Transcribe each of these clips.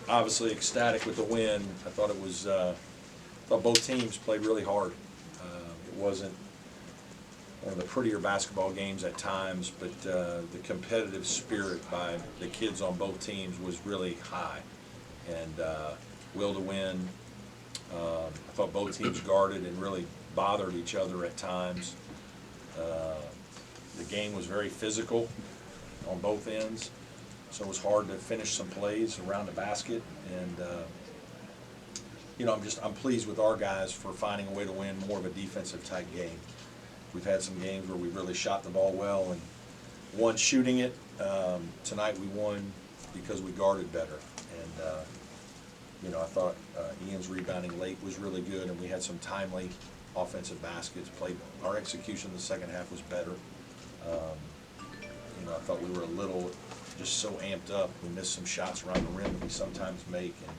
obviously ecstatic with the win. I thought it was, thought both teams played really hard. It wasn't one of the prettier basketball games at times, but the competitive spirit by the kids on both teams was really high, and will to win. I thought both teams guarded and really bothered each other at times. The game was very physical on both ends, so it was hard to finish some plays around the basket. And you know, I'm pleased with our guys for finding a way to win more of a defensive type game. We've had some games where we really shot the ball well and won shooting it. Tonight we won because we guarded better. And you know, I thought Ian's rebounding late was really good, and we had some timely offensive baskets. Our execution in the second half was better. You know, I thought we were a little just so amped up. We missed some shots around the rim that we sometimes make. And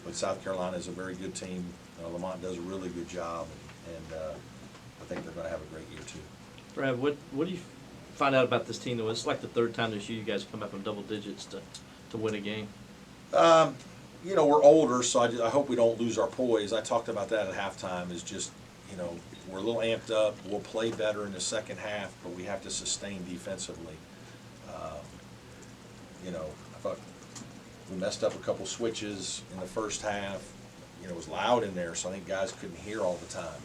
but South Carolina is a very good team. Lamont does a really good job, and I think they're going to have a great year too. Brad, what do you find out about this team? Though it's like the third time this year you guys come up in double digits to win a game. You know, we're older, so I hope we don't lose our poise. I talked about that at halftime. Is just, you know, we're a little amped up. We'll play better in the second half, but we have to sustain defensively. You know, I thought we messed up a couple switches in the first half. You know, it was loud in there, so I think guys couldn't hear all the time.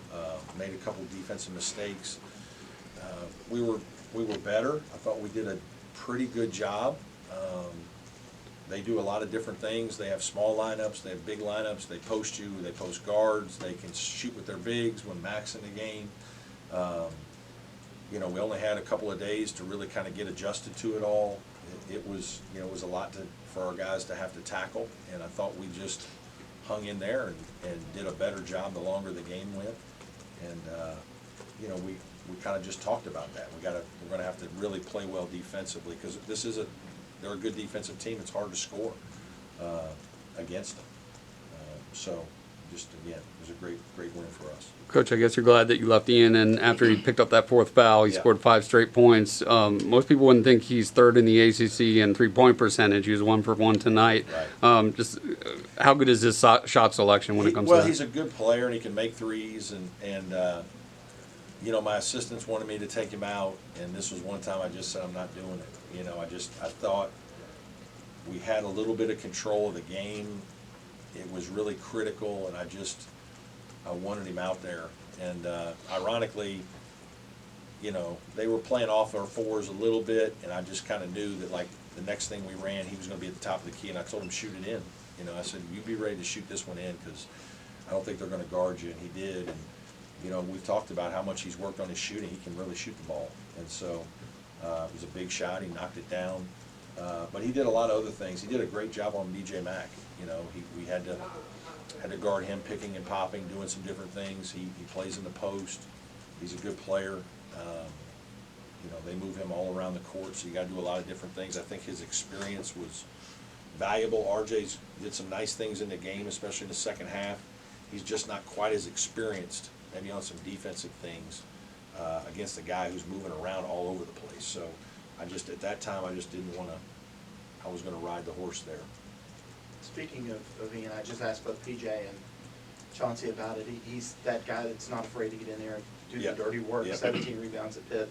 Made a couple defensive mistakes. We were better. I thought we did a pretty good job. They do a lot of different things. They have small lineups, they have big lineups, they post you, they post guards, they can shoot with their bigs when Mac's in the game. You know, we only had a couple of days to really kind of get adjusted to it all. It was, you know, it was a lot for our guys to have to tackle, and I thought we just hung in there and did a better job the longer the game went. And you know, we kind of just talked about that. We're going to have to really play well defensively, because they're a good defensive team. It's hard to score against them. So, just again, it was a great win for us. Coach, I guess you're glad that you left Ian, and after he picked up that fourth foul, he scored 5 straight points. Most people wouldn't think he's third in the ACC in three-point percentage. He was 1 for 1 tonight. Right. Just how good is his shot selection when it comes to that? Well, he's a good player, and he can make threes, and you know, my assistants wanted me to take him out, and this was one time I just said I'm not doing it. You know, I thought we had a little bit of control of the game. It was really critical, and I wanted him out there. And ironically, you know, they were playing off our fours a little bit, and I just kind of knew that, like, the next thing we ran, he was going to be at the top of the key, and I told him shoot it in. You know, I said, you be ready to shoot this one in, because I don't think they're going to guard you, and he did. And you know, we've talked about how much he's worked on his shooting. He can really shoot the ball, and so it was a big shot. He knocked it down, but he did a lot of other things. He did a great job on BJ Mack. You know, we had to guard him, picking and popping, doing some different things. He plays in the post. He's a good player. You know, they move him all around the court, so you got to do a lot of different things. I think his experience was valuable. RJ's did some nice things in the game, especially in the second half. He's just not quite as experienced, maybe on some defensive things, against a guy who's moving around all over the place. So at that time, I just didn't want to, I was going to ride the horse there. Speaking of Ian, I just asked both PJ and Chauncey about it. He's that guy that's not afraid to get in there and do the dirty work. 17 rebounds at Pitt,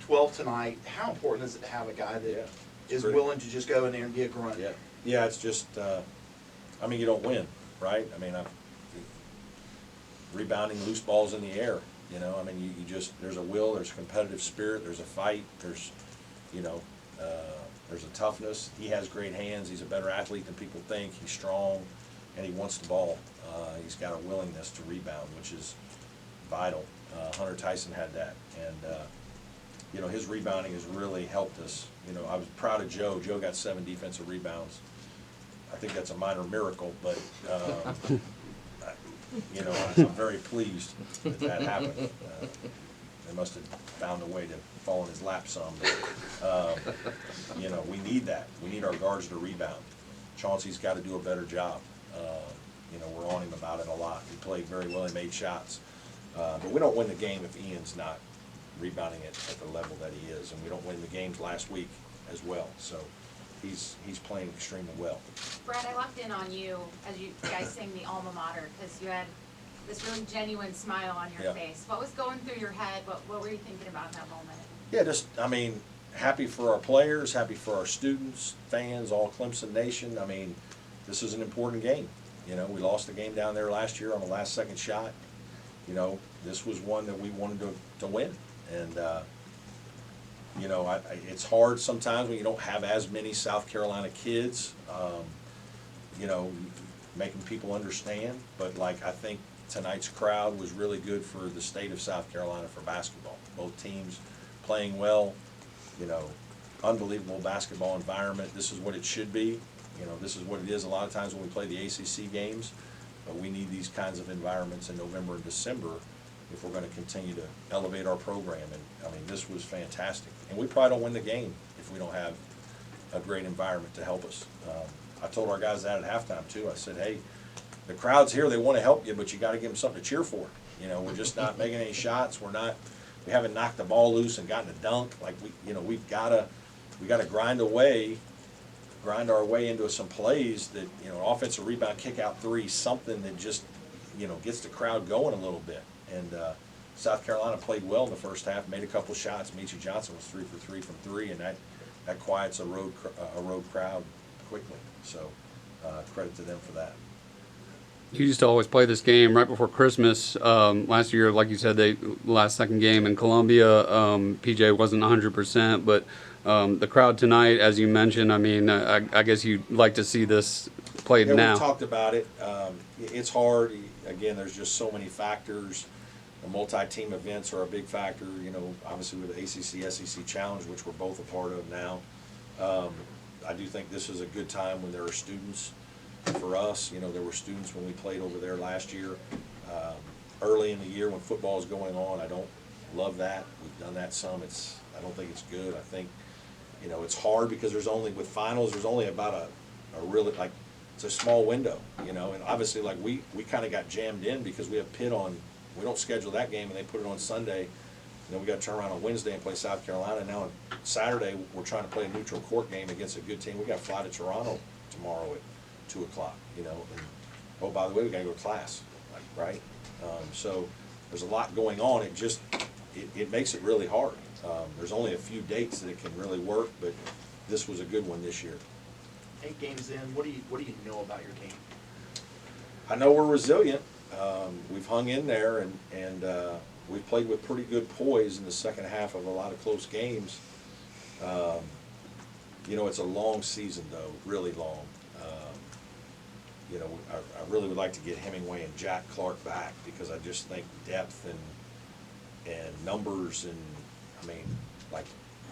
12 tonight. How important is it to have a guy that is willing to just go in there and be a grunt? Yeah, it's just, I mean, you don't win, right? I mean, rebounding loose balls in the air, you know, I mean, you just, there's a will, there's a competitive spirit, there's a fight, there's, you know, there's a toughness. He has great hands. He's a better athlete than people think. He's strong, and he wants the ball. He's got a willingness to rebound, which is vital. Hunter Tyson had that, and you know, his rebounding has really helped us. You know, I was proud of Joe. Joe got 7 defensive rebounds. I think that's a minor miracle, but you know, I'm very pleased that happened. They must have found a way to fall in his lap some. But, you know, we need that. We need our guards to rebound. Chauncey's got to do a better job. You know, we're on him about it a lot. He played very well. He made shots. But we don't win the game if Ian's not rebounding it at the level that he is. And we don't win the games last week as well. So he's playing extremely well. Brad, I locked in on you as you guys sang the alma mater because you had this really genuine smile on your Yeah. face. What was going through your head? What were you thinking about in that moment? Yeah, just, I mean, happy for our players, happy for our students, fans, all Clemson Nation. I mean, this is an important game. You know, we lost the game down there last year on the last second shot. You know, this was one that we wanted to win. And, you know, it's hard sometimes when you don't have as many South Carolina kids, you know, making people understand. But, like, I think tonight's crowd was really good for the state of South Carolina for basketball. Both teams playing well, you know, unbelievable basketball environment. This is what it should be. You know, this is what it is a lot of times when we play the ACC games. But we need these kinds of environments in November and December if we're going to continue to elevate our program. And, I mean, this was fantastic. And we probably don't win the game if we don't have a great environment to help us. I told our guys that at halftime, too. I said, hey, the crowd's here. They want to help you, but you got to give them something to cheer for. You know, we're just not making any shots. We haven't knocked the ball loose and gotten a dunk. Like, we've got to grind our way into some plays that, you know, offensive rebound, kick out three, something that just, you know, gets the crowd going a little bit. And South Carolina played well in the first half, made a couple shots. Meechie Johnson was 3 for 3 from three, and that quiets a road crowd quickly. So credit to them for that. You used to always play this game right before Christmas. Last year, like you said, last second game in Columbia, PJ wasn't 100%, but the crowd tonight, as you mentioned, I mean, I guess you'd like to see this played now. We've talked about it. It's hard. Again, there's just so many factors. The multi-team events are a big factor. You know, obviously with the ACC, SEC Challenge, which we're both a part of now. I do think this is a good time when there are students. For us, you know, there were students when we played over there last year. Early in the year when football is going on, I don't love that. We've done that some. I don't think it's good. I think, you know, it's hard because with finals, there's only about a really, like, it's a small window, you know, and obviously, like, we kind of got jammed in because we have Pitt on. We don't schedule that game, and they put it on Sunday. And then we got to turn around on Wednesday and play South Carolina. Now on Saturday, we're trying to play a neutral court game against a good team. We got to fly to Toronto tomorrow at 2 o'clock, you know, and oh, by the way, we got to go to class, like, right? So there's a lot going on. It makes it really hard. There's only a few dates that it can really work, but this was a good one this year. 8 games in, what do you know about your team? I know we're resilient. We've hung in there, and we've played with pretty good poise in the second half of a lot of close games. You know, it's a long season, though, really long. You know, I really would like to get Hemingway and Jack Clark back because I just think depth and numbers and, I mean, like,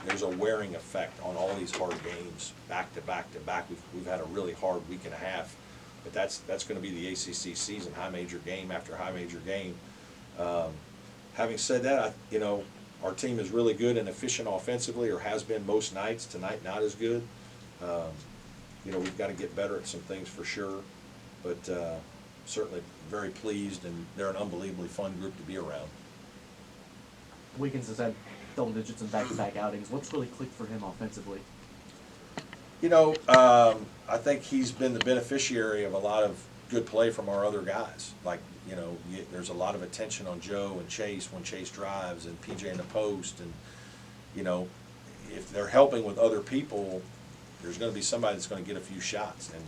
there's a wearing effect on all these hard games back to back to back. We've had a really hard week and a half, but that's going to be the ACC season, high major game after high major game. Having said that, you know, our team is really good and efficient offensively, or has been most nights. Tonight, not as good. You know, we've got to get better at some things for sure, but certainly very pleased, and they're an unbelievably fun group to be around. Wiggins has had double digits in back-to-back outings. What's really clicked for him offensively? You know, I think he's been the beneficiary of a lot of good play from our other guys. Like, you know, there's a lot of attention on Joe and Chase when Chase drives, and PJ in the post, and, you know, if they're helping with other people, there's going to be somebody that's going to get a few shots. And,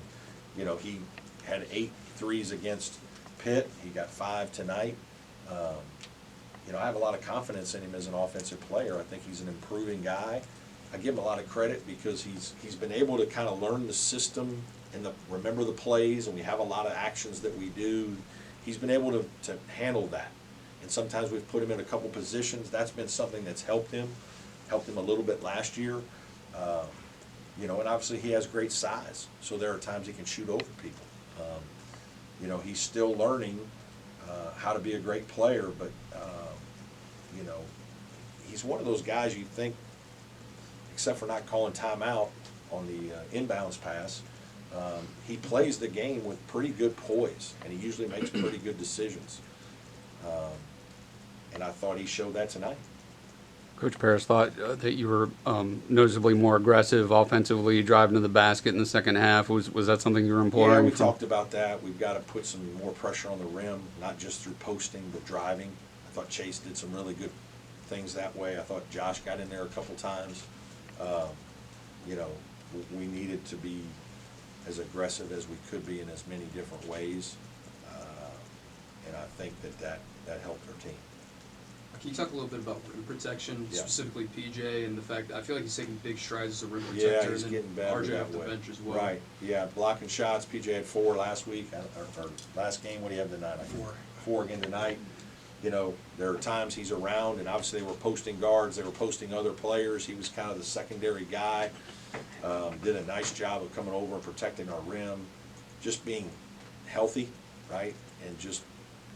you know, he had 8 threes against Pitt. He got 5 tonight. You know, I have a lot of confidence in him as an offensive player. I think he's an improving guy. I give him a lot of credit because he's been able to kind of learn the system and remember the plays, and we have a lot of actions that we do. He's been able to handle that. And sometimes we've put him in a couple positions. That's been something that's helped him a little bit last year. You know, and obviously he has great size, so there are times he can shoot over people. You know, he's still learning how to be a great player, but, you know, he's one of those guys you think, except for not calling timeout on the inbounds pass, he plays the game with pretty good poise, and he usually makes pretty good decisions. And I thought he showed that tonight. Coach Paris thought that you were noticeably more aggressive offensively, driving to the basket in the second half. Was that something you were imploring? Yeah, we from- talked about that. We've got to put some more pressure on the rim, not just through posting, but driving. I thought Chase did some really good things that way. I thought Josh got in there a couple times. You know, we needed to be as aggressive as we could be in as many different ways. And I think that helped our team. Can you talk a little bit about rim protection, Yeah. specifically PJ, and the fact that I feel like he's taking big strides as a rim Yeah, protector, he's and getting then better RJ that off the way. bench as well. Right, yeah, blocking shots, PJ had 4 last week, or last game, what do you have tonight? 4 again tonight. You know, there are times he's around, and obviously they were posting guards, they were posting other players, he was kind of the secondary guy. Did a nice job of coming over and protecting our rim, just being healthy, right? And just,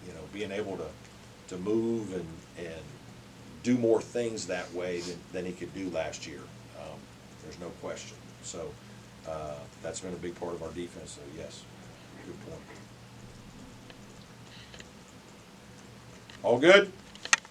you know, being able to move and do more things that way than he could do last year. There's no question. So that's been a big part of our defense, so yes, good point. All good?